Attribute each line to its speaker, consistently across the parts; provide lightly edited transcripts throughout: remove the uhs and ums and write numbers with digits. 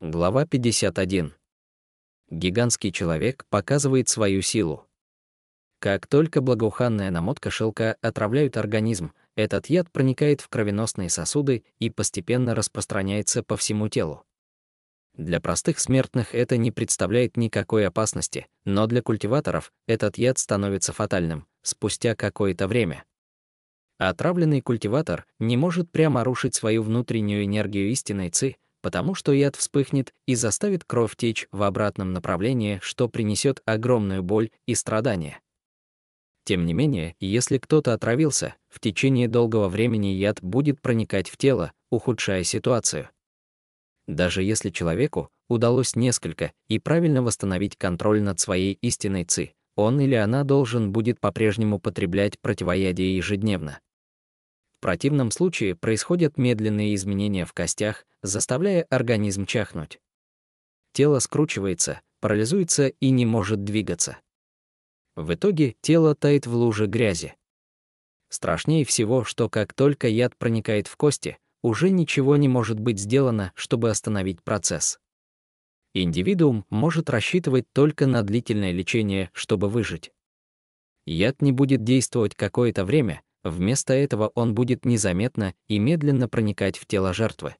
Speaker 1: Глава 51. Гигантский человек показывает свою силу. Как только благоуханная намотка шелка отравляет организм, этот яд проникает в кровеносные сосуды и постепенно распространяется по всему телу. Для простых смертных это не представляет никакой опасности, но для культиваторов этот яд становится фатальным спустя какое-то время. Отравленный культиватор не может прямо рушить свою внутреннюю энергию истинной ци, потому что яд вспыхнет и заставит кровь течь в обратном направлении, что принесет огромную боль и страдания. Тем не менее, если кто-то отравился, в течение долгого времени яд будет проникать в тело, ухудшая ситуацию. Даже если человеку удалось несколько и правильно восстановить контроль над своей истинной ци, он или она должен будет по-прежнему потреблять противоядие ежедневно. В противном случае происходят медленные изменения в костях, заставляя организм чахнуть. Тело скручивается, парализуется и не может двигаться. В итоге тело тает в луже грязи. Страшнее всего, что как только яд проникает в кости, уже ничего не может быть сделано, чтобы остановить процесс. Индивидуум может рассчитывать только на длительное лечение, чтобы выжить. Яд не будет действовать какое-то время, вместо этого он будет незаметно и медленно проникать в тело жертвы.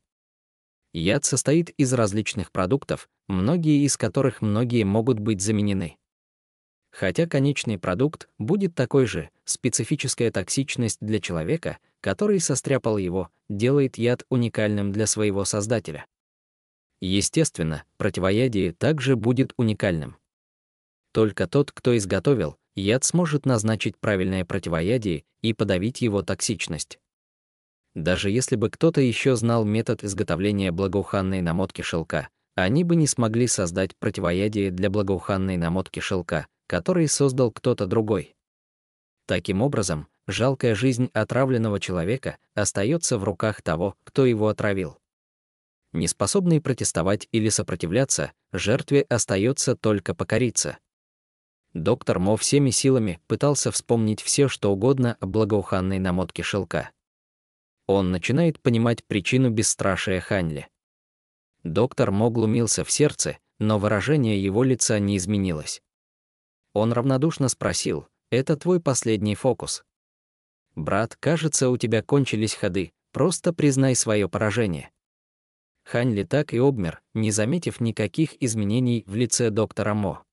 Speaker 1: Яд состоит из различных продуктов, многие из которых могут быть заменены. Хотя конечный продукт будет такой же, специфическая токсичность для человека, который состряпал его, делает яд уникальным для своего создателя. Естественно, противоядие также будет уникальным. Только тот, кто изготовил яд, сможет назначить правильное противоядие и подавить его токсичность. Даже если бы кто-то еще знал метод изготовления благоуханной намотки шелка, они бы не смогли создать противоядие для благоуханной намотки шелка, который создал кто-то другой. Таким образом, жалкая жизнь отравленного человека остается в руках того, кто его отравил. Неспособный протестовать или сопротивляться, жертве остается только покориться. Доктор Мо всеми силами пытался вспомнить все, что угодно о благоуханной намотке шелка. Он начинает понимать причину бесстрашия Ханьли. Доктор Мо глумился в сердце, но выражение его лица не изменилось. Он равнодушно спросил: «Это твой последний фокус? Брат, кажется, у тебя кончились ходы, просто признай свое поражение». Ханьли так и обмер, не заметив никаких изменений в лице доктора Мо.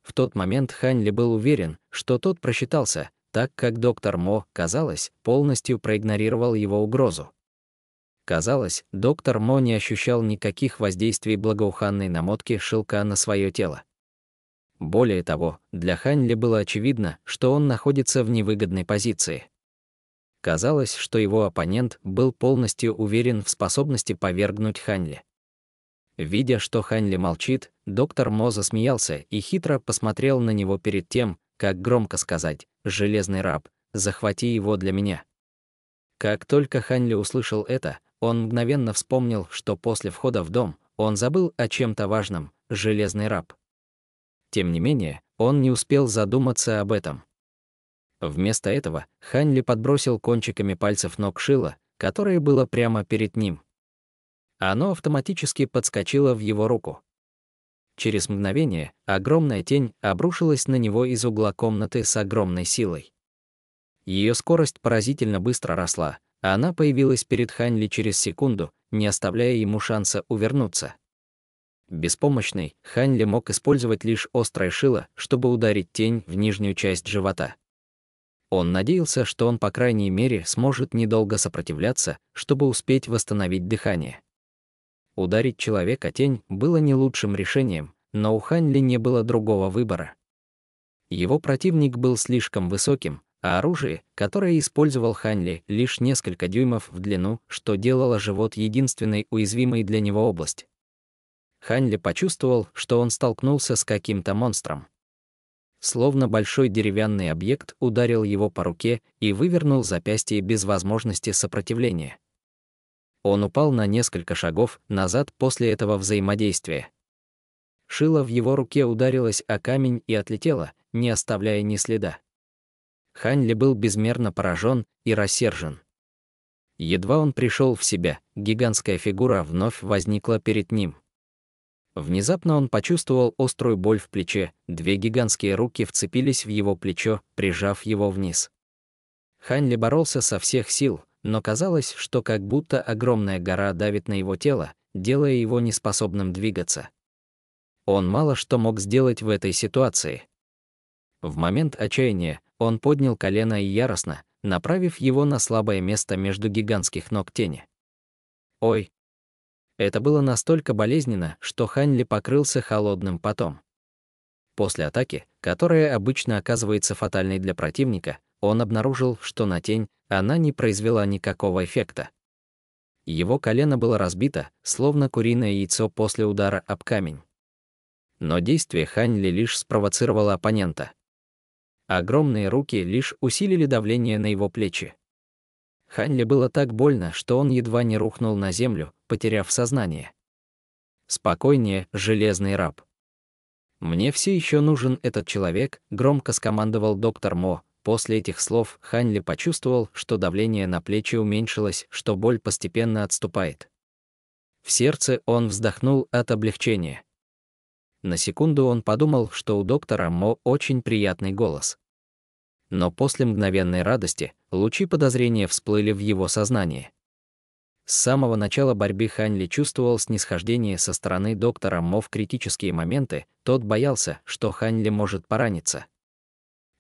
Speaker 1: В тот момент Ханьли был уверен, что тот просчитался, так как доктор Мо, казалось, полностью проигнорировал его угрозу. Казалось, доктор Мо не ощущал никаких воздействий благоуханной намотки шелка на свое тело. Более того, для Ханьли было очевидно, что он находится в невыгодной позиции. Казалось, что его оппонент был полностью уверен в способности повергнуть Ханьли. Видя, что Ханьли молчит, доктор Мо засмеялся и хитро посмотрел на него перед тем, как громко сказать: «Железный раб, захвати его для меня». Как только Ханьли услышал это, он мгновенно вспомнил, что после входа в дом он забыл о чем-то важном — железный раб. Тем не менее, он не успел задуматься об этом. Вместо этого Ханьли подбросил кончиками пальцев ног шило, которое было прямо перед ним. Оно автоматически подскочило в его руку. Через мгновение огромная тень обрушилась на него из угла комнаты с огромной силой. Ее скорость поразительно быстро росла, а она появилась перед Ханьли через секунду, не оставляя ему шанса увернуться. Беспомощный, Ханьли мог использовать лишь острое шило, чтобы ударить тень в нижнюю часть живота. Он надеялся, что он, по крайней мере, сможет недолго сопротивляться, чтобы успеть восстановить дыхание. Ударить человека тень было не лучшим решением, но у Ханьли не было другого выбора. Его противник был слишком высоким, а оружие, которое использовал Ханьли, лишь несколько дюймов в длину, что делало живот единственной уязвимой для него область. Ханьли почувствовал, что он столкнулся с каким-то монстром. Словно большой деревянный объект ударил его по руке и вывернул запястье без возможности сопротивления. Он упал на несколько шагов назад после этого взаимодействия. Шило в его руке ударилось о камень и отлетело, не оставляя ни следа. Ханьли был безмерно поражен и рассержен. Едва он пришел в себя, гигантская фигура вновь возникла перед ним. Внезапно он почувствовал острую боль в плече, две гигантские руки вцепились в его плечо, прижав его вниз. Хань Ли боролся со всех сил, но казалось, что как будто огромная гора давит на его тело, делая его неспособным двигаться. Он мало что мог сделать в этой ситуации. В момент отчаяния он поднял колено и яростно, направив его на слабое место между гигантских ног тени. Ой! Это было настолько болезненно, что Хань Ли покрылся холодным потом. После атаки, которая обычно оказывается фатальной для противника, он обнаружил, что на тень она не произвела никакого эффекта. Его колено было разбито, словно куриное яйцо после удара об камень. Но действие Хань Ли лишь спровоцировало оппонента. Огромные руки лишь усилили давление на его плечи. Хань Ли было так больно, что он едва не рухнул на землю, потеряв сознание. «Спокойнее, железный раб. Мне все еще нужен этот человек», — громко скомандовал доктор Мо. После этих слов Хань Ли почувствовал, что давление на плечи уменьшилось, что боль постепенно отступает. В сердце он вздохнул от облегчения. На секунду он подумал, что у доктора Мо очень приятный голос. Но после мгновенной радости лучи подозрения всплыли в его сознании. С самого начала борьбы Хань Ли чувствовал снисхождение со стороны доктора Мо в критические моменты, тот боялся, что Хань Ли может пораниться.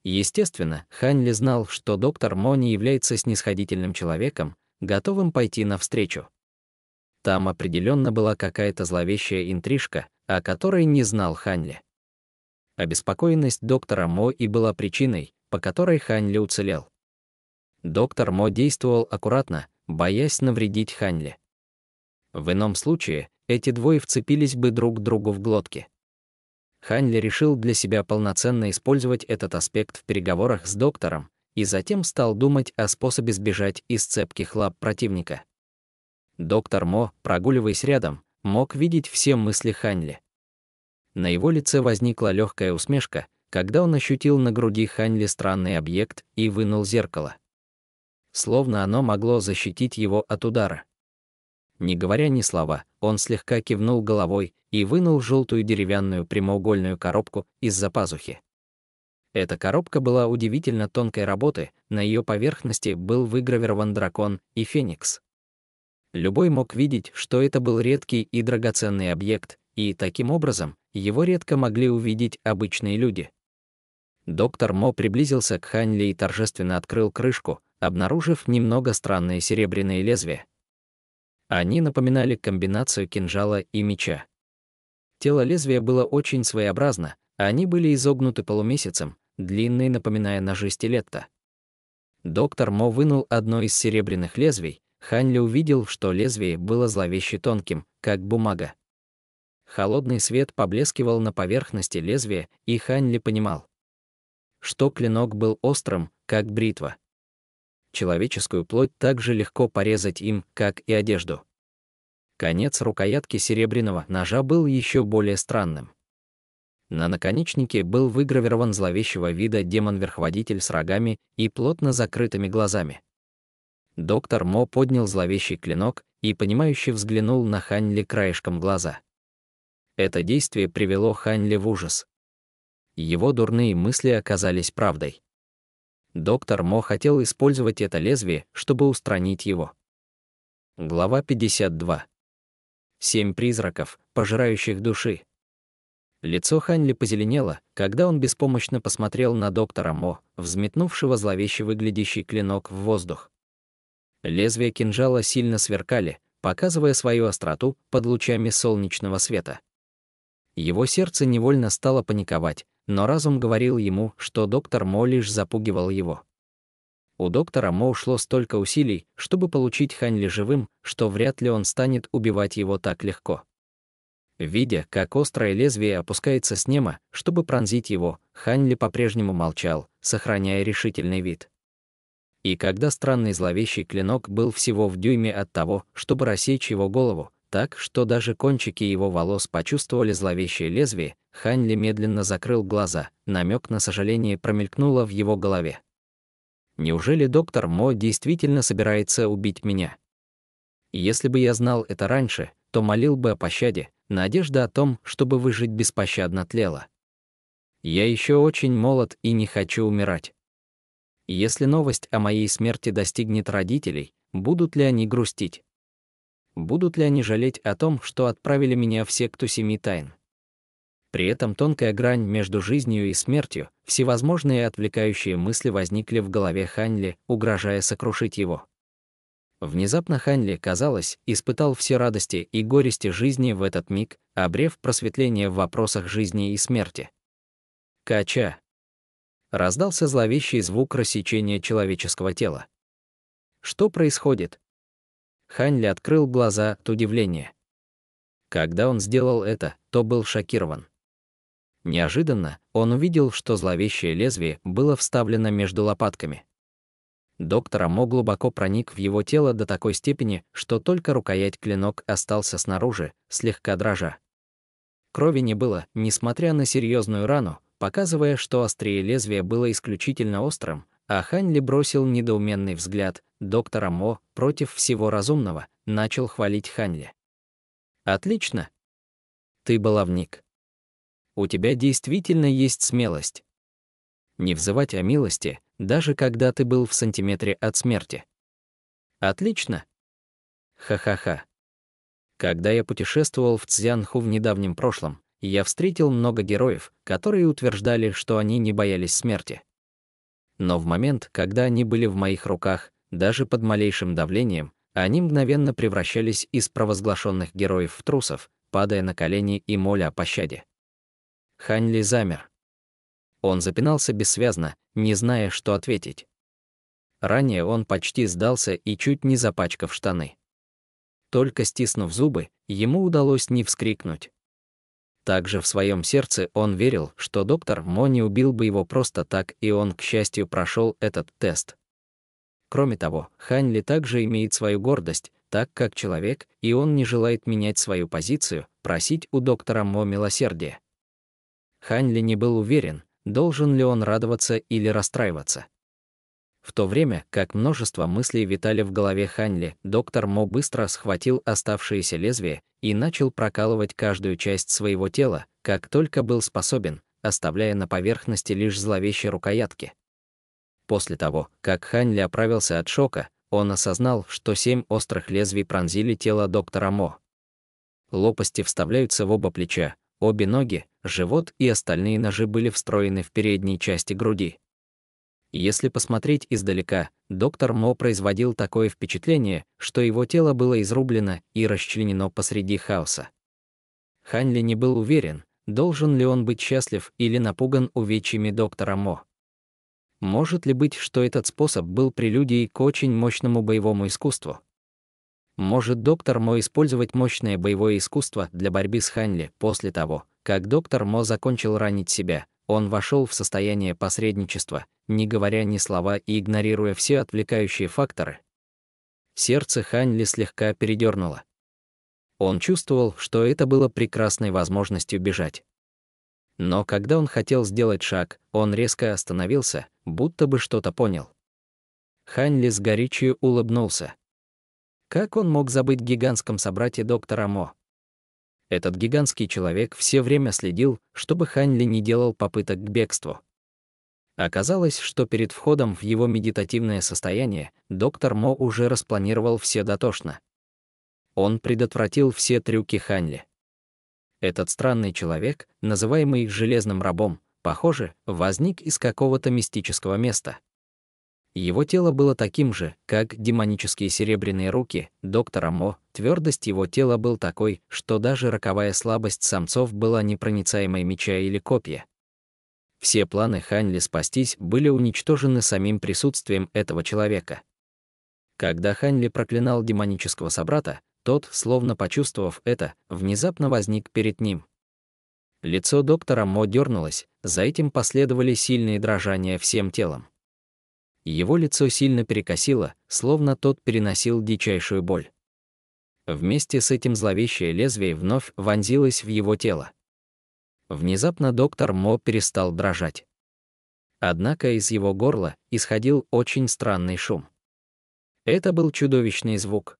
Speaker 1: Естественно, Хань Ли знал, что доктор Мо не является снисходительным человеком, готовым пойти навстречу. Там определенно была какая-то зловещая интрижка, о которой не знал Хань Ли. Обеспокоенность доктора Мо и была причиной, по которой Хань Ли уцелел. Доктор Мо действовал аккуратно, боясь навредить Хань Ли. В ином случае эти двое вцепились бы друг другу в глотки. Хань Ли решил для себя полноценно использовать этот аспект в переговорах с доктором и затем стал думать о способе сбежать из цепких лап противника. Доктор Мо, прогуливаясь рядом, мог видеть все мысли Хань Ли. На его лице возникла легкая усмешка, когда он ощутил на груди Хань Ли странный объект и вынул зеркало. Словно оно могло защитить его от удара. Не говоря ни слова, он слегка кивнул головой и вынул желтую деревянную прямоугольную коробку из-за пазухи. Эта коробка была удивительно тонкой работы, на ее поверхности был выгравирован дракон и феникс. Любой мог видеть, что это был редкий и драгоценный объект, и таким образом его редко могли увидеть обычные люди. Доктор Мо приблизился к Хань Ли и торжественно открыл крышку, обнаружив немного странные серебряные лезвия. Они напоминали комбинацию кинжала и меча. Тело лезвия было очень своеобразно, они были изогнуты полумесяцем, длинные, напоминая ножи стилетта. Доктор Мо вынул одно из серебряных лезвий, Хань Ли увидел, что лезвие было зловеще тонким, как бумага. Холодный свет поблескивал на поверхности лезвия, и Хань Ли понимал, что клинок был острым, как бритва. Человеческую плоть так же легко порезать им, как и одежду. Конец рукоятки серебряного ножа был еще более странным. На наконечнике был выгравирован зловещего вида демон-верховодитель с рогами и плотно закрытыми глазами. Доктор Мо поднял зловещий клинок и, понимающе взглянул на Хань Ли краешком глаза. Это действие привело Хань Ли в ужас. Его дурные мысли оказались правдой. Доктор Мо хотел использовать это лезвие, чтобы устранить его. Глава 52. 7 призраков, пожирающих души. Лицо Хань Ли позеленело, когда он беспомощно посмотрел на доктора Мо, взметнувшего зловеще выглядящий клинок в воздух. Лезвия кинжала сильно сверкали, показывая свою остроту под лучами солнечного света. Его сердце невольно стало паниковать, но разум говорил ему, что доктор Мо лишь запугивал его. У доктора Мо ушло столько усилий, чтобы получить Хань Ли живым, что вряд ли он станет убивать его так легко. Видя, как острое лезвие опускается с неба, чтобы пронзить его, Хань Ли по-прежнему молчал, сохраняя решительный вид. И когда странный зловещий клинок был всего в дюйме от того, чтобы рассечь его голову, так, что даже кончики его волос почувствовали зловещее лезвие, Хань Ли медленно закрыл глаза, намек на сожаление промелькнуло в его голове. Неужели доктор Мо действительно собирается убить меня? Если бы я знал это раньше, то молил бы о пощаде, надежда о том, чтобы выжить, беспощадно тлела. Я еще очень молод и не хочу умирать. Если новость о моей смерти достигнет родителей, будут ли они грустить? Будут ли они жалеть о том, что отправили меня в секту семи тайн? При этом тонкая грань между жизнью и смертью, всевозможные отвлекающие мысли возникли в голове Ханьли, угрожая сокрушить его. Внезапно Ханьли, казалось, испытал все радости и горести жизни в этот миг, обрев просветление в вопросах жизни и смерти. Кача. Раздался зловещий звук рассечения человеческого тела. Что происходит? Ханьли открыл глаза от удивления. Когда он сделал это, то был шокирован. Неожиданно он увидел, что зловещее лезвие было вставлено между лопатками. Доктор Амо глубоко проник в его тело до такой степени, что только рукоять-клинок остался снаружи, слегка дрожа. Крови не было, несмотря на серьезную рану, показывая, что острие лезвия было исключительно острым, а Ханьли бросил недоуменный взгляд. Доктор Амо, против всего разумного, начал хвалить Ханьли. «Отлично! Ты баловник. У тебя действительно есть смелость. Не взывать о милости, даже когда ты был в сантиметре от смерти. Отлично! Ха-ха-ха. Когда я путешествовал в Цзянху в недавнем прошлом, я встретил много героев, которые утверждали, что они не боялись смерти. Но в момент, когда они были в моих руках, даже под малейшим давлением, они мгновенно превращались из провозглашенных героев в трусов, падая на колени и моля о пощаде. Ханьли замер. Он запинался бессвязно, не зная, что ответить. Ранее он почти сдался и чуть не запачкав штаны. Только стиснув зубы, ему удалось не вскрикнуть. Также в своем сердце он верил, что доктор Мо не убил бы его просто так, и он, к счастью, прошел этот тест. Кроме того, Ханьли также имеет свою гордость, так как человек, и он не желает менять свою позицию, просить у доктора Мо милосердия. Ханьли не был уверен, должен ли он радоваться или расстраиваться. В то время, как множество мыслей витали в голове Ханьли, доктор Мо быстро схватил оставшееся лезвие и начал прокалывать каждую часть своего тела, как только был способен, оставляя на поверхности лишь зловещие рукоятки. После того, как Ханьли оправился от шока, он осознал, что 7 острых лезвий пронзили тело доктора Мо. Лопасти вставляются в оба плеча, обе ноги, живот и остальные ножи были встроены в передней части груди. Если посмотреть издалека, доктор Мо производил такое впечатление, что его тело было изрублено и расчленено посреди хаоса. Ханьли не был уверен, должен ли он быть счастлив или напуган увечьями доктора Мо. Может ли быть, что этот способ был прелюдией к очень мощному боевому искусству? Может доктор Мо использовать мощное боевое искусство для борьбы с Ханьли? После того, как доктор Мо закончил ранить себя, он вошел в состояние посредничества, не говоря ни слова и игнорируя все отвлекающие факторы. Сердце Ханьли слегка передернуло. Он чувствовал, что это было прекрасной возможностью бежать. Но когда он хотел сделать шаг, он резко остановился, будто бы что-то понял. Ханьли с горячью улыбнулся. Как он мог забыть гигантском собрате доктора Мо? Этот гигантский человек все время следил, чтобы Ханьли не делал попыток к бегству. Оказалось, что перед входом в его медитативное состояние доктор Мо уже распланировал все дотошно. Он предотвратил все трюки Ханьли. Этот странный человек, называемый железным рабом, похоже, возник из какого-то мистического места. Его тело было таким же, как демонические серебряные руки доктора Мо, твердость его тела был такой, что даже роковая слабость самцов была непроницаемой меча или копья. Все планы Ханьли спастись были уничтожены самим присутствием этого человека. Когда Ханьли проклинал демонического собрата, тот, словно почувствовав это, внезапно возник перед ним. Лицо доктора Мо дернулось, за этим последовали сильные дрожания всем телом. Его лицо сильно перекосило, словно тот переносил дичайшую боль. Вместе с этим зловещее лезвие вновь вонзилось в его тело. Внезапно доктор Мо перестал дрожать. Однако из его горла исходил очень странный шум. Это был чудовищный звук.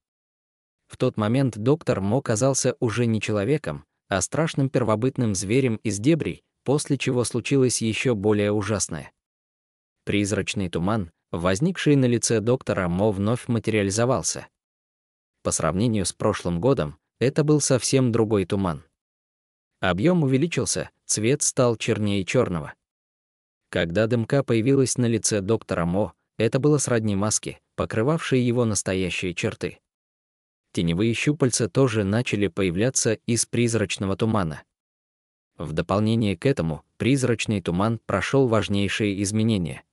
Speaker 1: В тот момент доктор Мо казался уже не человеком, а страшным первобытным зверем из дебрей, после чего случилось еще более ужасное. Призрачный туман, возникший на лице доктора Мо, вновь материализовался. По сравнению с прошлым годом, это был совсем другой туман. Объем увеличился, цвет стал чернее черного. Когда дымка появилась на лице доктора Мо, это было сродни маске, покрывавшей его настоящие черты. Теневые щупальца тоже начали появляться из призрачного тумана. В дополнение к этому, призрачный туман прошел важнейшие изменения.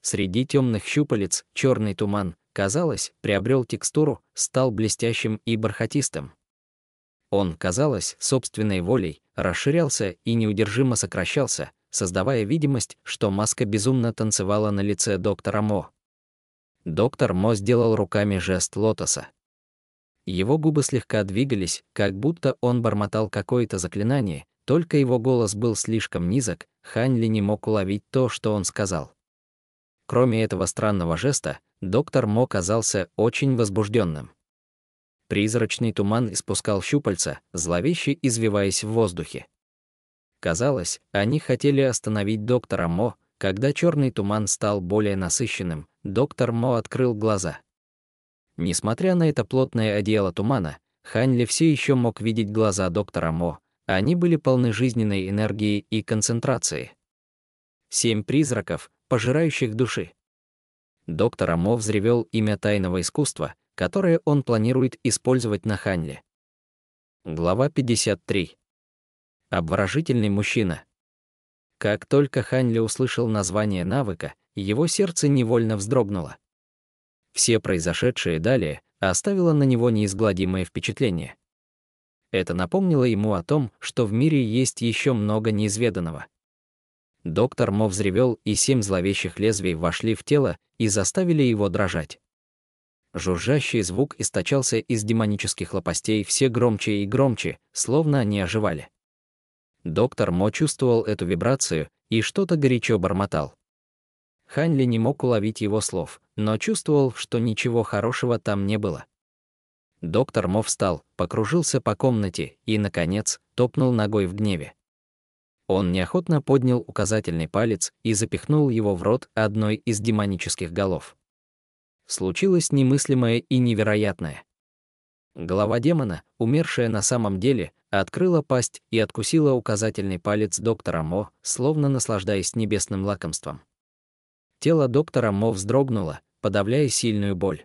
Speaker 1: Среди темных щупалец черный туман, казалось, приобрел текстуру, стал блестящим и бархатистым. Он, казалось, собственной волей расширялся и неудержимо сокращался, создавая видимость, что маска безумно танцевала на лице доктора Мо. Доктор Мо сделал руками жест лотоса. Его губы слегка двигались, как будто он бормотал какое-то заклинание, только его голос был слишком низок, Хань Ли не мог уловить то, что он сказал. Кроме этого странного жеста, доктор Мо казался очень возбужденным. Призрачный туман испускал щупальца, зловеще извиваясь в воздухе. Казалось, они хотели остановить доктора Мо. Когда черный туман стал более насыщенным, доктор Мо открыл глаза. Несмотря на это плотное одеяло тумана, Хань Ли все еще мог видеть глаза доктора Мо. Они были полны жизненной энергии и концентрации. 7 призраков, пожирающих души. Доктор Мо взревел имя тайного искусства, которое он планирует использовать на Хань Ли. Глава 53. Обворожительный мужчина. Как только Хань Ли услышал название навыка, его сердце невольно вздрогнуло. Все произошедшее далее оставило на него неизгладимое впечатление. Это напомнило ему о том, что в мире есть еще много неизведанного. Доктор Мо взревел, и 7 зловещих лезвий вошли в тело и заставили его дрожать. Жужжащий звук источался из демонических лопастей все громче и громче, словно они оживали. Доктор Мо чувствовал эту вибрацию и что-то горячо бормотал. Хань Ли не мог уловить его слов, но чувствовал, что ничего хорошего там не было. Доктор Мо встал, покружился по комнате и, наконец, топнул ногой в гневе. Он неохотно поднял указательный палец и запихнул его в рот одной из демонических голов. Случилось немыслимое и невероятное. Голова демона, умершая на самом деле, открыла пасть и откусила указательный палец доктора Мо, словно наслаждаясь небесным лакомством. Тело доктора Мо вздрогнуло, подавляя сильную боль.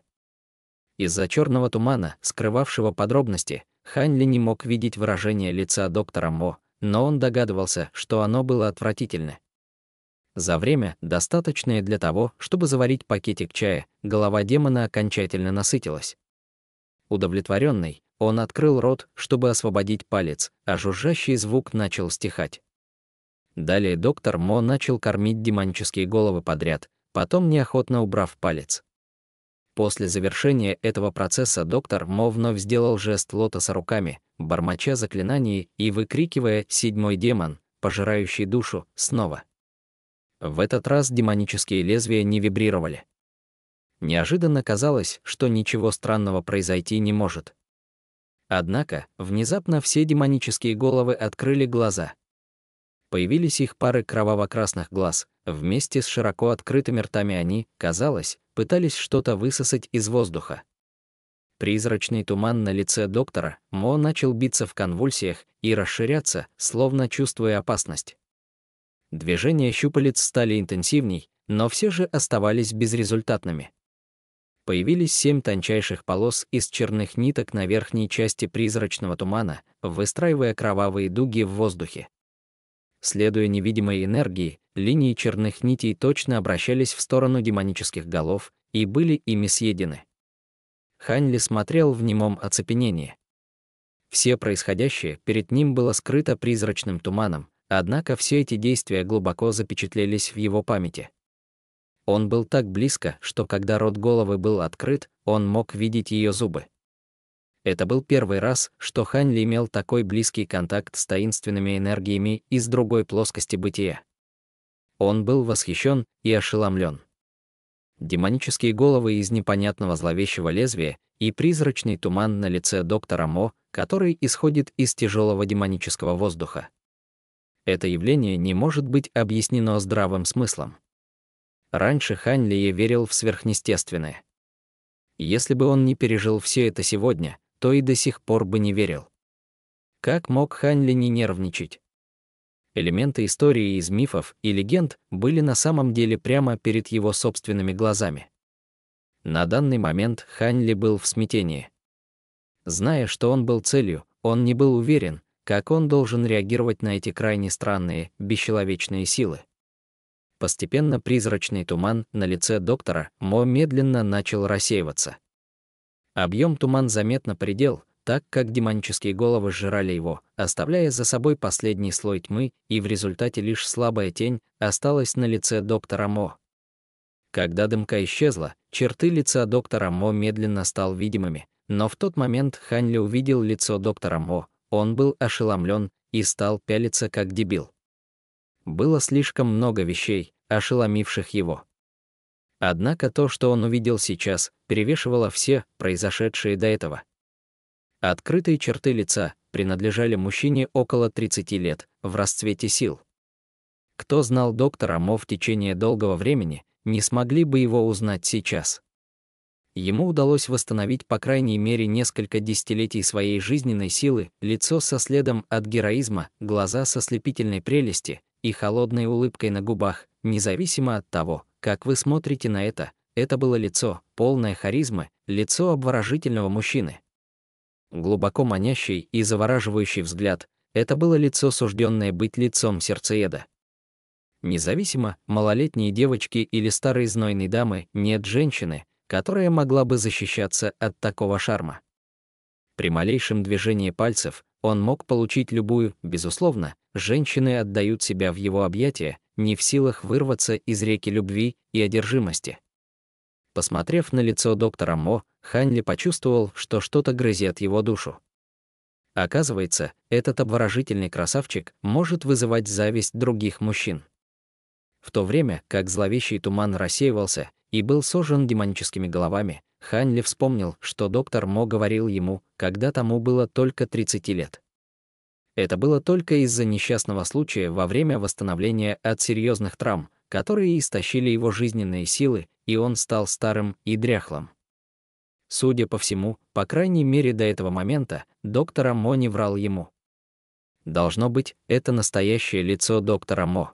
Speaker 1: Из-за черного тумана, скрывавшего подробности, Хань Ли не мог видеть выражение лица доктора Мо, но он догадывался, что оно было отвратительно. За время, достаточное для того, чтобы заварить пакетик чая, голова демона окончательно насытилась. Удовлетворенный, он открыл рот, чтобы освободить палец, а жужжащий звук начал стихать. Далее доктор Мо начал кормить демонические головы подряд, потом неохотно убрав палец. После завершения этого процесса доктор Мо вновь сделал жест лотоса руками, бормоча заклинание и выкрикивая «7-й демон, пожирающий душу», снова. В этот раз демонические лезвия не вибрировали. Неожиданно казалось, что ничего странного произойти не может. Однако, внезапно все демонические головы открыли глаза. Появились их пары кроваво-красных глаз, вместе с широко открытыми ртами они, казалось, пытались что-то высосать из воздуха. Призрачный туман на лице доктора Мо начал биться в конвульсиях и расширяться, словно чувствуя опасность. Движения щупалец стали интенсивней, но все же оставались безрезультатными. Появились 7 тончайших полос из черных ниток на верхней части призрачного тумана, выстраивая кровавые дуги в воздухе. Следуя невидимой энергии, линии черных нитей точно обращались в сторону демонических голов и были ими съедены. Хань Ли смотрел в немом оцепенении. Все происходящее перед ним было скрыто призрачным туманом, однако все эти действия глубоко запечатлелись в его памяти. Он был так близко, что когда рот головы был открыт, он мог видеть ее зубы. Это был первый раз, что Хань Ли имел такой близкий контакт с таинственными энергиями из другой плоскости бытия. Он был восхищен и ошеломлен. Демонические головы из непонятного зловещего лезвия и призрачный туман на лице доктора Мо, который исходит из тяжелого демонического воздуха. Это явление не может быть объяснено здравым смыслом. Раньше Хань Лие верил в сверхъестественное. Если бы он не пережил все это сегодня, то и до сих пор бы не верил. Как мог Хань Ли не нервничать? Элементы истории из мифов и легенд были на самом деле прямо перед его собственными глазами. На данный момент Хань Ли был в смятении. Зная, что он был целью, он не был уверен, как он должен реагировать на эти крайне странные, бесчеловечные силы. Постепенно призрачный туман на лице доктора Мо медленно начал рассеиваться. Объем туман заметно поредел, так как демонические головы сжирали его, оставляя за собой последний слой тьмы, и в результате лишь слабая тень осталась на лице доктора Мо. Когда дымка исчезла, черты лица доктора Мо медленно стал видимыми, но в тот момент Хань Ли увидел лицо доктора Мо, он был ошеломлен и стал пялиться как дебил. Было слишком много вещей, ошеломивших его. Однако то, что он увидел сейчас, перевешивало все, произошедшие до этого. Открытые черты лица принадлежали мужчине около 30 лет, в расцвете сил. Кто знал доктора Мо в течение долгого времени, не смогли бы его узнать сейчас. Ему удалось восстановить по крайней мере несколько десятилетий своей жизненной силы, лицо со следом от героизма, глаза со слепительной прелести и холодной улыбкой на губах, независимо от того, как вы смотрите на это было лицо, полное харизмы, лицо обворожительного мужчины. Глубоко манящий и завораживающий взгляд — это было лицо, сужденное быть лицом сердцееда. Независимо, малолетние девочки или старые знойные дамы, нет женщины, которая могла бы защищаться от такого шарма. При малейшем движении пальцев он мог получить любую, безусловно, женщины отдают себя в его объятия, не в силах вырваться из реки любви и одержимости. Посмотрев на лицо доктора Мо, Хань Ли почувствовал, что что-то грызет его душу. Оказывается, этот обворожительный красавчик может вызывать зависть других мужчин. В то время, как зловещий туман рассеивался и был сожжен демоническими головами, Хань Ли вспомнил, что доктор Мо говорил ему, когда тому было только 30 лет. Это было только из-за несчастного случая во время восстановления от серьезных травм, которые истощили его жизненные силы, и он стал старым и дряхлым. Судя по всему, по крайней мере до этого момента, доктор Мо не врал ему. Должно быть, это настоящее лицо доктора Мо.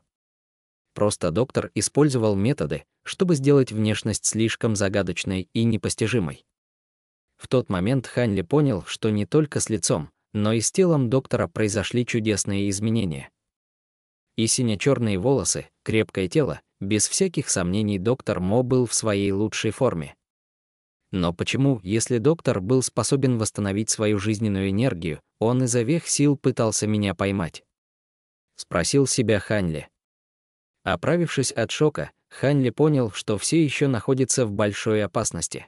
Speaker 1: Просто доктор использовал методы, чтобы сделать внешность слишком загадочной и непостижимой. В тот момент Хань Ли понял, что не только с лицом, но и с телом доктора произошли чудесные изменения. И сине-черные волосы, крепкое тело, без всяких сомнений доктор Мо был в своей лучшей форме. Но почему, если доктор был способен восстановить свою жизненную энергию, он изо всех сил пытался меня поймать? Спросил себя Хань Ли. Оправившись от шока, Хань Ли понял, что все еще находится в большой опасности.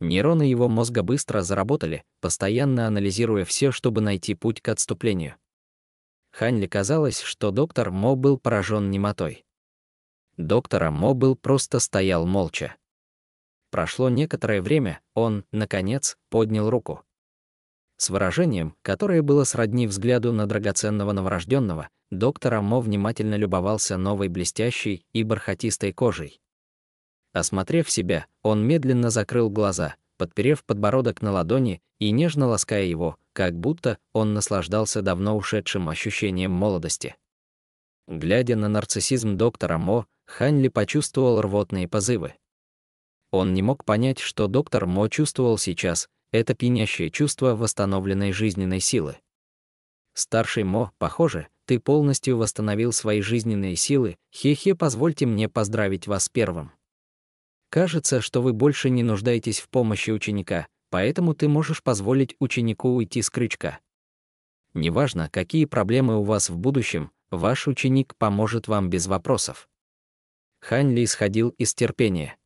Speaker 1: Нейроны его мозга быстро заработали, постоянно анализируя все, чтобы найти путь к отступлению. Хань Ли казалось, что доктор Мо был поражен немотой. Доктор Мо был просто стоял молча. Прошло некоторое время, он, наконец, поднял руку. С выражением, которое было сродни взгляду на драгоценного новорожденного, доктор Мо внимательно любовался новой блестящей и бархатистой кожей. Осмотрев себя, он медленно закрыл глаза, подперев подбородок на ладони и нежно лаская его, как будто он наслаждался давно ушедшим ощущением молодости. Глядя на нарциссизм доктора Мо, Хань Ли почувствовал рвотные позывы. Он не мог понять, что доктор Мо чувствовал сейчас, это пьянящее чувство восстановленной жизненной силы. «Старший Мо, похоже, ты полностью восстановил свои жизненные силы, хе-хе, позвольте мне поздравить вас первым. Кажется, что вы больше не нуждаетесь в помощи ученика, поэтому ты можешь позволить ученику уйти с крючка. Неважно, какие проблемы у вас в будущем, ваш ученик поможет вам без вопросов». Хань Ли исходил из терпения.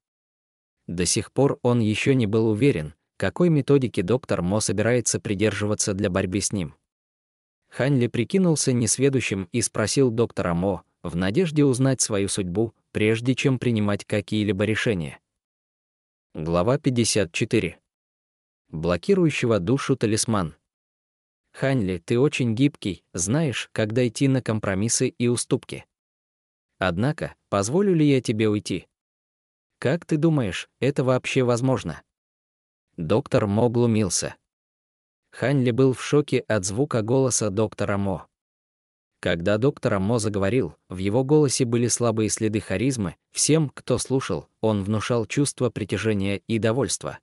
Speaker 1: До сих пор он еще не был уверен, какой методики доктор Мо собирается придерживаться для борьбы с ним. Хань Ли прикинулся несведущим и спросил доктора Мо, в надежде узнать свою судьбу, прежде чем принимать какие-либо решения. Глава 54. блокирующего душу талисман. Ханьли, ты очень гибкий, знаешь, когда идти на компромиссы и уступки. Однако, позволю ли я тебе уйти? Как ты думаешь, это вообще возможно? Доктор Мо глумился. Ханьли был в шоке от звука голоса доктора Мо. Когда доктор Мо заговорил, в его голосе были слабые следы харизмы, всем, кто слушал, он внушал чувство притяжения и довольства.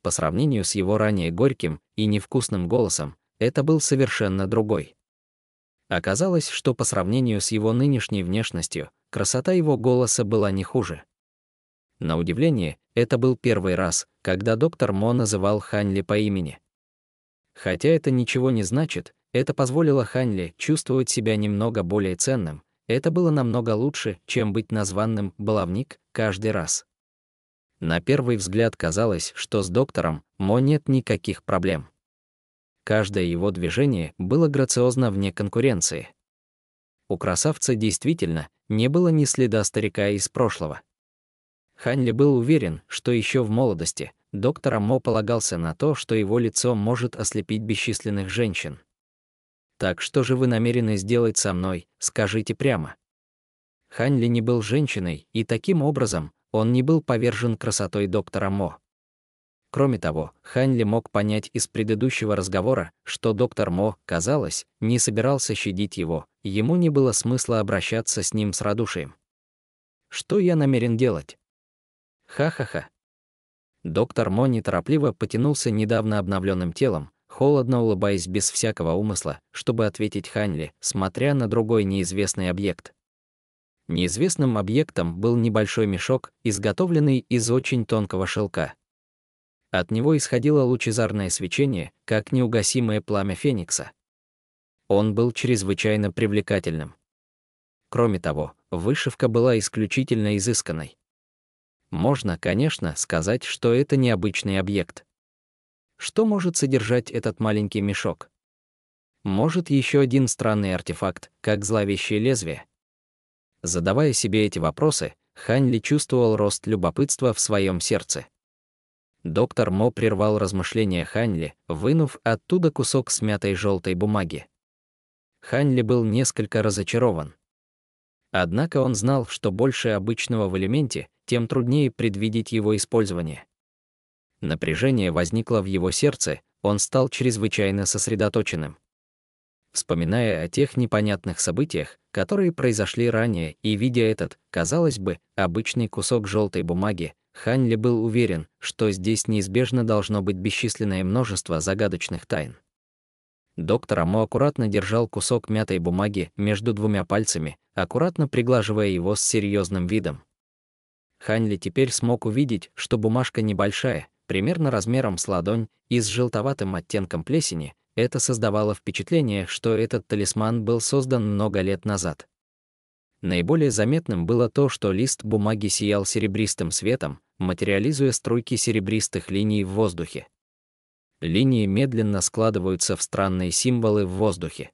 Speaker 1: По сравнению с его ранее горьким и невкусным голосом, это был совершенно другой. Оказалось, что по сравнению с его нынешней внешностью, красота его голоса была не хуже. На удивление, это был первый раз, когда доктор Мо называл Ханьли по имени. Хотя это ничего не значит, это позволило Ханьли чувствовать себя немного более ценным. Это было намного лучше, чем быть названным «баловник» каждый раз. На первый взгляд казалось, что с доктором Мо нет никаких проблем. Каждое его движение было грациозно вне конкуренции. У красавца действительно не было ни следа старика из прошлого. Ханьли был уверен, что еще в молодости доктор Мо полагался на то, что его лицо может ослепить бесчисленных женщин. «Так что же вы намерены сделать со мной, скажите прямо?» Ханьли не был женщиной, и таким образом он не был повержен красотой доктора Мо. Кроме того, Ханьли мог понять из предыдущего разговора, что доктор Мо, казалось, не собирался щадить его, ему не было смысла обращаться с ним с радушием. «Что я намерен делать?» «Ха-ха-ха». Доктор Мо неторопливо потянулся недавно обновленным телом, холодно улыбаясь без всякого умысла, чтобы ответить Ханьли, смотря на другой неизвестный объект. Неизвестным объектом был небольшой мешок, изготовленный из очень тонкого шелка. От него исходило лучезарное свечение, как неугасимое пламя феникса. Он был чрезвычайно привлекательным. Кроме того, вышивка была исключительно изысканной. Можно, конечно, сказать, что это необычный объект. Что может содержать этот маленький мешок? Может, еще один странный артефакт, как зловещее лезвие? Задавая себе эти вопросы, Ханьли чувствовал рост любопытства в своем сердце. Доктор Мо прервал размышления Ханьли, вынув оттуда кусок смятой желтой бумаги. Ханьли был несколько разочарован. Однако он знал, что больше обычного в элементе, тем труднее предвидеть его использование. Напряжение возникло в его сердце, он стал чрезвычайно сосредоточенным. Вспоминая о тех непонятных событиях, которые произошли ранее, и видя этот, казалось бы, обычный кусок желтой бумаги, Ханьли был уверен, что здесь неизбежно должно быть бесчисленное множество загадочных тайн. Доктор Мо аккуратно держал кусок мятой бумаги между двумя пальцами, аккуратно приглаживая его с серьезным видом. Ханьли теперь смог увидеть, что бумажка небольшая, примерно размером с ладонь, и с желтоватым оттенком плесени. Это создавало впечатление, что этот талисман был создан много лет назад. Наиболее заметным было то, что лист бумаги сиял серебристым светом, материализуя струйки серебристых линий в воздухе. Линии медленно складываются в странные символы в воздухе.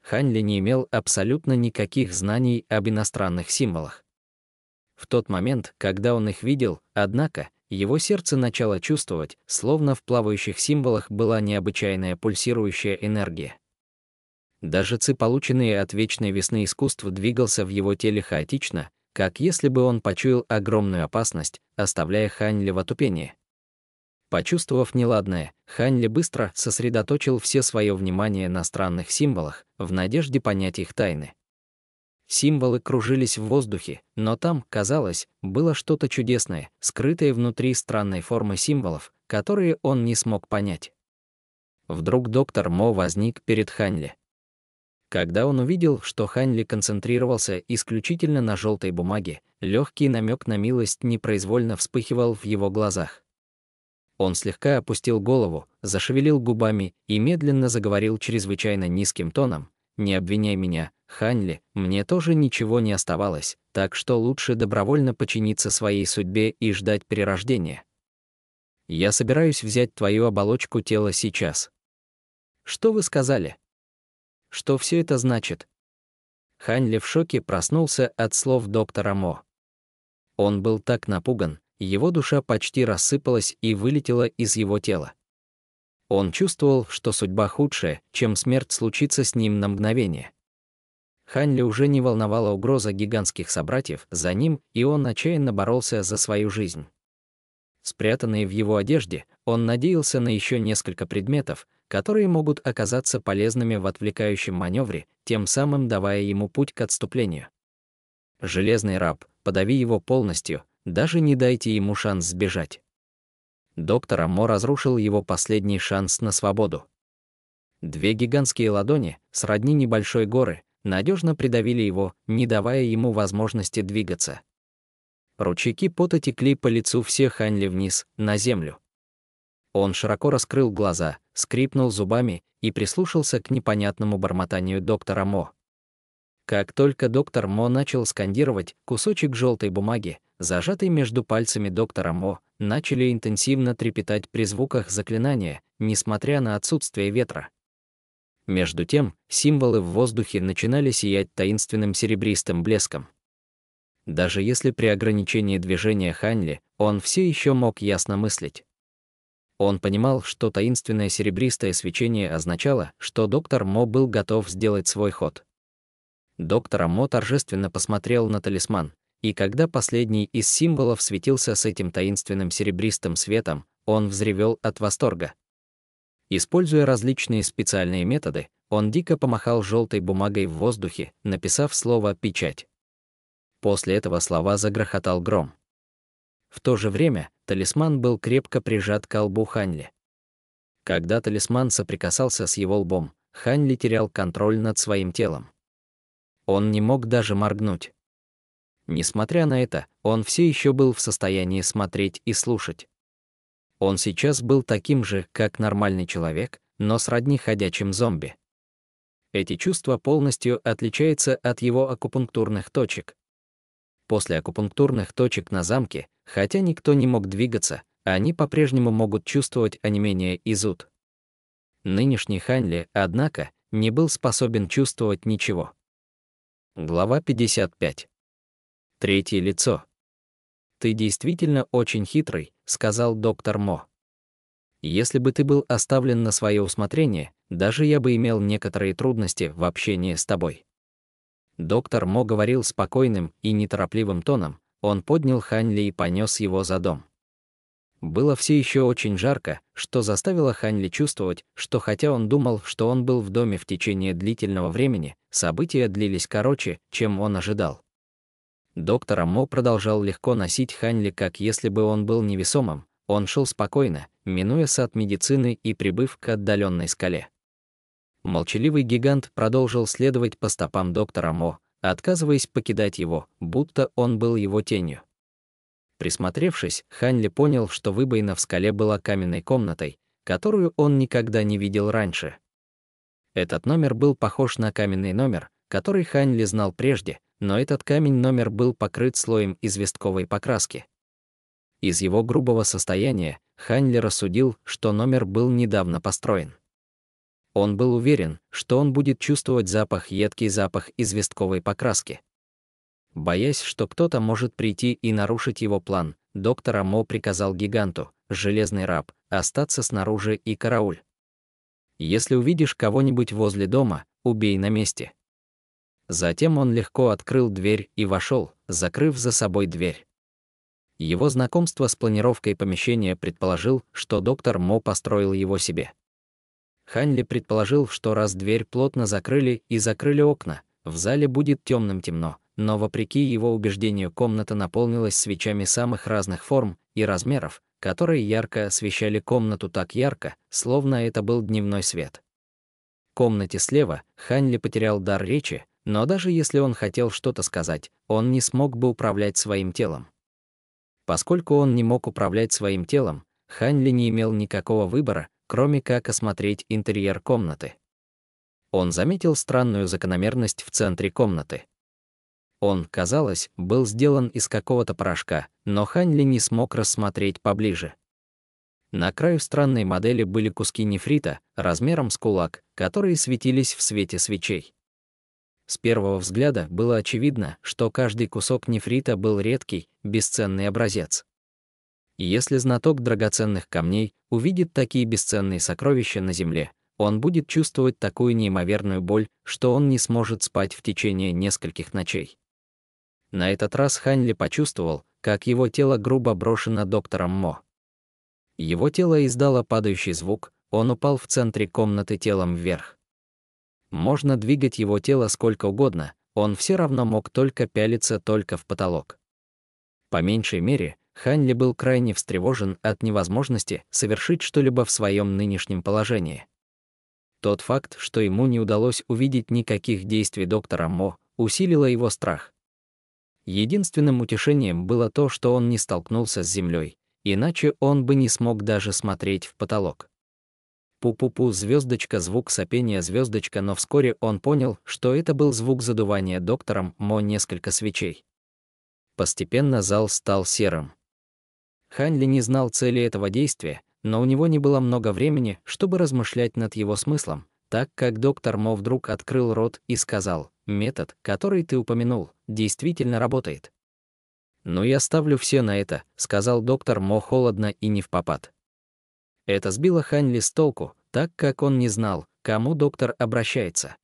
Speaker 1: Ханьли не имел абсолютно никаких знаний об иностранных символах. В тот момент, когда он их видел, однако, его сердце начало чувствовать, словно в плавающих символах была необычайная пульсирующая энергия. Даже ци, полученный от вечной весны искусств, двигался в его теле хаотично, как если бы он почуял огромную опасность, оставляя Ханьли в отупении. Почувствовав неладное, Ханьли быстро сосредоточил все свое внимание на странных символах, в надежде понять их тайны. Символы кружились в воздухе, но там, казалось, было что-то чудесное, скрытое внутри странной формы символов, которые он не смог понять. Вдруг доктор Мо возник перед Ханьли. Когда он увидел, что Ханьли концентрировался исключительно на желтой бумаге, легкий намек на милость непроизвольно вспыхивал в его глазах. Он слегка опустил голову, зашевелил губами и медленно заговорил чрезвычайно низким тоном: «Не обвиняй меня, Ханьли, мне тоже ничего не оставалось, так что лучше добровольно подчиниться своей судьбе и ждать перерождения. Я собираюсь взять твою оболочку тела сейчас». «Что вы сказали? Что все это значит?» Ханьли в шоке проснулся от слов доктора Мо. Он был так напуган, его душа почти рассыпалась и вылетела из его тела. Он чувствовал, что судьба худшая, чем смерть случится с ним на мгновение. Хань Ли уже не волновала угроза гигантских собратьев за ним, и он отчаянно боролся за свою жизнь. Спрятанные в его одежде, он надеялся на еще несколько предметов, которые могут оказаться полезными в отвлекающем маневре, тем самым давая ему путь к отступлению. Железный раб, подави его полностью, даже не дайте ему шанс сбежать. Доктор Мо разрушил его последний шанс на свободу. Две гигантские ладони, сродни небольшой горы, надежно придавили его, не давая ему возможности двигаться. Ручейки пота текли по лицу всех Хань Ли вниз, на землю. Он широко раскрыл глаза, скрипнул зубами и прислушался к непонятному бормотанию доктора Мо. Как только доктор Мо начал скандировать, кусочек желтой бумаги, зажатый между пальцами доктора Мо, начали интенсивно трепетать при звуках заклинания, несмотря на отсутствие ветра. Между тем, символы в воздухе начинали сиять таинственным серебристым блеском. Даже если при ограничении движения Хань Ли, он все еще мог ясно мыслить. Он понимал, что таинственное серебристое свечение означало, что доктор Мо был готов сделать свой ход. Доктор Мо торжественно посмотрел на талисман, и когда последний из символов светился с этим таинственным серебристым светом, он взревел от восторга. Используя различные специальные методы, он дико помахал желтой бумагой в воздухе, написав слово «печать». После этого слова загрохотал гром. В то же время талисман был крепко прижат к лбу Хань Ли. Когда талисман соприкасался с его лбом, Хань Ли терял контроль над своим телом. Он не мог даже моргнуть. Несмотря на это, он все еще был в состоянии смотреть и слушать. Он сейчас был таким же, как нормальный человек, но сродни ходячим зомби. Эти чувства полностью отличаются от его акупунктурных точек. После акупунктурных точек на замке, хотя никто не мог двигаться, они по-прежнему могут чувствовать онемение и зуд. Нынешний Хань Ли, однако, не был способен чувствовать ничего. Глава 55. Третье лицо. «Ты действительно очень хитрый», — сказал доктор Мо. «Если бы ты был оставлен на свое усмотрение, даже я бы имел некоторые трудности в общении с тобой». Доктор Мо говорил спокойным и неторопливым тоном, он поднял Хань Ли и понес его за дом. Было все еще очень жарко, что заставило Хань Ли чувствовать, что хотя он думал, что он был в доме в течение длительного времени, события длились короче, чем он ожидал. Доктор Мо продолжал легко носить Хань Ли, как если бы он был невесомым, он шел спокойно, минуя сад медицины и прибыв к отдаленной скале. Молчаливый гигант продолжил следовать по стопам доктора Мо, отказываясь покидать его, будто он был его тенью. Присмотревшись, Хань Ли понял, что выбоина в скале была каменной комнатой, которую он никогда не видел раньше. Этот номер был похож на каменный номер, который Хань Ли знал прежде, но этот камень-номер был покрыт слоем известковой покраски. Из его грубого состояния Хань Ли рассудил, что номер был недавно построен. Он был уверен, что он будет чувствовать едкий запах известковой покраски. Боясь, что кто-то может прийти и нарушить его план, доктор Мо приказал гиганту, железный раб, остаться снаружи и карауль. «Если увидишь кого-нибудь возле дома, убей на месте». Затем он легко открыл дверь и вошел, закрыв за собой дверь. Его знакомство с планировкой помещения предположил, что доктор Мо построил его себе. Хань Ли предположил, что раз дверь плотно закрыли и закрыли окна, в зале будет темно, но вопреки его убеждению комната наполнилась свечами самых разных форм и размеров, которые ярко освещали комнату так ярко, словно это был дневной свет. В комнате слева Хань Ли потерял дар речи, но даже если он хотел что-то сказать, он не смог бы управлять своим телом. Поскольку он не мог управлять своим телом, Хань Ли не имел никакого выбора, кроме как осмотреть интерьер комнаты. Он заметил странную закономерность в центре комнаты. Он, казалось, был сделан из какого-то порошка, но Хань Ли не смог рассмотреть поближе. На краю странной модели были куски нефрита, размером с кулак, которые светились в свете свечей. С первого взгляда было очевидно, что каждый кусок нефрита был редкий, бесценный образец. Если знаток драгоценных камней увидит такие бесценные сокровища на земле, он будет чувствовать такую неимоверную боль, что он не сможет спать в течение нескольких ночей. На этот раз Хань Ли почувствовал, как его тело грубо брошено доктором Мо. Его тело издало падающий звук, он упал в центре комнаты телом вверх. Можно двигать его тело сколько угодно, он все равно мог только пялиться только в потолок. По меньшей мере, Хань Ли был крайне встревожен от невозможности совершить что-либо в своем нынешнем положении. Тот факт, что ему не удалось увидеть никаких действий доктора Мо, усилило его страх. Единственным утешением было то, что он не столкнулся с землей, иначе он бы не смог даже смотреть в потолок. Пу-пу-пу, звездочка, звук сопения, звездочка, но вскоре он понял, что это был звук задувания доктором Мо несколько свечей. Постепенно зал стал серым. Хань Ли не знал цели этого действия, но у него не было много времени, чтобы размышлять над его смыслом, так как доктор Мо вдруг открыл рот и сказал: «Метод, который ты упомянул, действительно работает». «Ну я ставлю все на это», — сказал доктор Мо холодно и невпопад. Это сбило Хань Ли с толку, так как он не знал, к кому доктор обращается.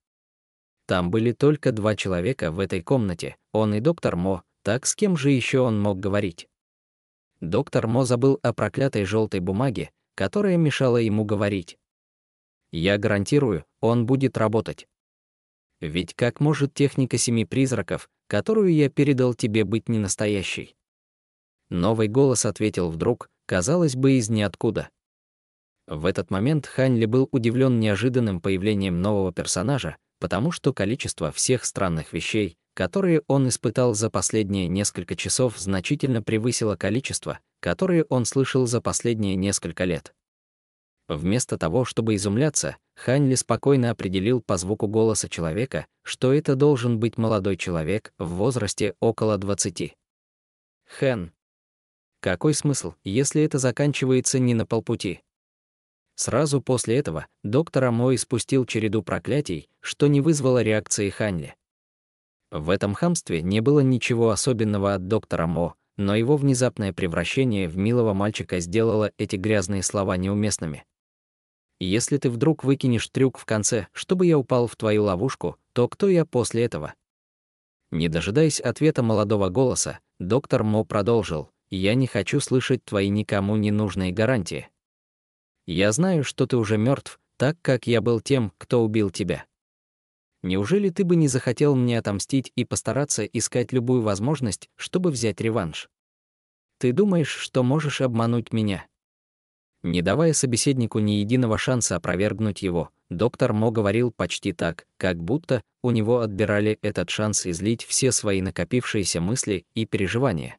Speaker 1: Там были только два человека в этой комнате, он и доктор Мо, так с кем же еще он мог говорить? Доктор Мо забыл о проклятой желтой бумаге, которая мешала ему говорить. «Я гарантирую, он будет работать. Ведь как может техника 7 призраков, которую я передал тебе, быть не настоящей?» Новый голос ответил вдруг, казалось бы, из ниоткуда. В этот момент Хань Ли был удивлен неожиданным появлением нового персонажа, потому что количество всех странных вещей, которые он испытал за последние несколько часов, значительно превысило количество, которое он слышал за последние несколько лет. Вместо того, чтобы изумляться, Хань Ли спокойно определил по звуку голоса человека, что это должен быть молодой человек в возрасте около 20. Хэн. Какой смысл, если это заканчивается не на полпути? Сразу после этого доктор Мо испустил череду проклятий, что не вызвало реакции Хань Ли. В этом хамстве не было ничего особенного от доктора Мо, но его внезапное превращение в милого мальчика сделало эти грязные слова неуместными. «Если ты вдруг выкинешь трюк в конце, чтобы я упал в твою ловушку, то кто я после этого?» Не дожидаясь ответа молодого голоса, доктор Мо продолжил: «Я не хочу слышать твои никому не нужные гарантии. Я знаю, что ты уже мертв, так как я был тем, кто убил тебя. Неужели ты бы не захотел мне отомстить и постараться искать любую возможность, чтобы взять реванш? Ты думаешь, что можешь обмануть меня?» Не давая собеседнику ни единого шанса опровергнуть его, доктор Мо говорил почти так, как будто у него отбирали этот шанс излить все свои накопившиеся мысли и переживания.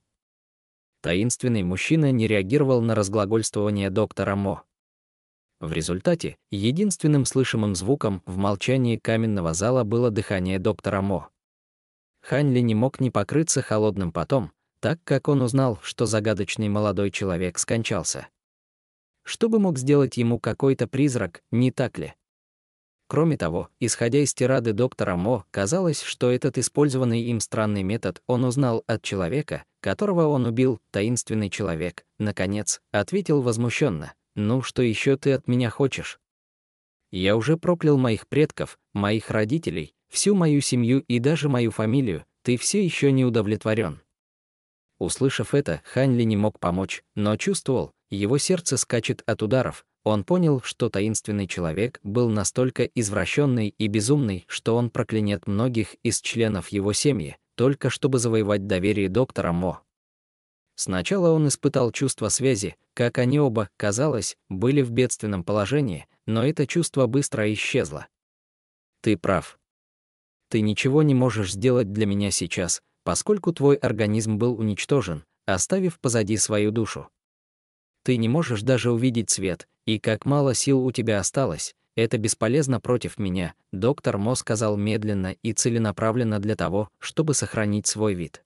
Speaker 1: Таинственный мужчина не реагировал на разглагольствование доктора Мо. В результате, единственным слышимым звуком в молчании каменного зала было дыхание доктора Мо. Хань Ли не мог не покрыться холодным потом, так как он узнал, что загадочный молодой человек скончался. Что бы мог сделать ему какой-то призрак, не так ли? Кроме того, исходя из тирады доктора Мо, казалось, что этот использованный им странный метод он узнал от человека, которого он убил. Таинственный человек, наконец, ответил возмущенно: «Ну что еще ты от меня хочешь? Я уже проклял моих предков, моих родителей, всю мою семью и даже мою фамилию, ты все еще не удовлетворен». Услышав это, Хань Ли не мог помочь, но чувствовал, его сердце скачет от ударов. Он понял, что таинственный человек был настолько извращенный и безумный, что он проклянет многих из членов его семьи, только чтобы завоевать доверие доктора Мо. Сначала он испытал чувство связи, как они оба, казалось, были в бедственном положении, но это чувство быстро исчезло. «Ты прав. Ты ничего не можешь сделать для меня сейчас, поскольку твой организм был уничтожен, оставив позади свою душу. Ты не можешь даже увидеть свет, и как мало сил у тебя осталось, это бесполезно против меня», доктор Мо сказал медленно и целенаправленно для того, чтобы сохранить свой вид.